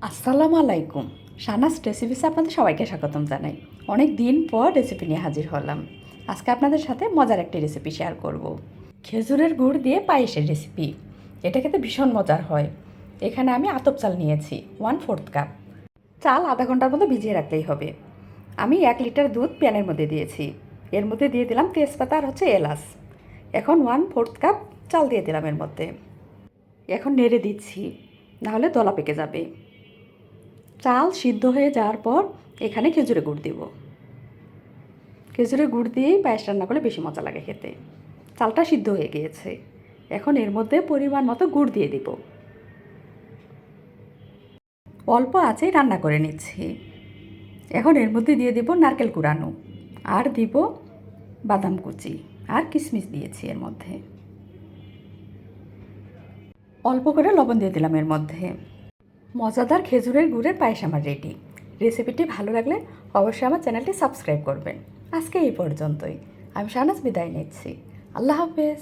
আসসালামু আলাইকুম। শাহনাজ রেসিপিসে আপনাদের সবাইকে স্বাগতম জানাই। অনেক দিন পর রেসিপি নিয়ে হাজির হলাম। আজকে আপনাদের সাথে মজার একটি রেসিপি শেয়ার করব। খেজুরের গুড় দিয়ে পায়েসের রেসিপি। এটা খেতে ভীষণ মজার হয়। এখানে আমি আতপ চাল নিয়েছি 1/4 কাপ। চাল আধা ঘন্টার মতো ভিজিয়ে রাখলেই হবে। আমি 1 লিটার দুধ প্যানের মধ্যে দিয়েছি। এর মধ্যে দিয়ে দিলাম তেজপাতা আর এলাচ। এখন 1/4 কাপ চাল দিয়ে দিলাম এর মধ্যে। এখন নেড়ে দিচ্ছি, নাহলে দলা পেকে যাবে। চাল সিদ্ধ হয়ে যাওয়ার পর এখানে খেজুরে গুড় দেব। খেজুরে গুড় দিয়েই পায়েস রান্না করলে বেশি মজা লাগে খেতে। চালটা সিদ্ধ হয়ে গিয়েছে। এখন এর মধ্যে পরিমাণ মতো গুড় দিয়ে দেব। অল্প আঁচেই রান্না করে নিচ্ছি। এখন এর মধ্যে দিয়ে দেব নারকেল কুড়ানো, আর দিব বাদাম কুচি, আর কিশমিশ দিয়েছি এর মধ্যে। অল্প করে লবণ দিয়ে দিলাম এর মধ্যে। মজাদার খেজুরের গুড়ের পায়েস আমার রেডি। রেসিপিটি ভালো লাগলে অবশ্যই আমার চ্যানেলটি সাবস্ক্রাইব করবেন। আজকে এই পর্যন্তই। আমি শাহনাজ বিদায় নিচ্ছি। আল্লাহ হাফেজ।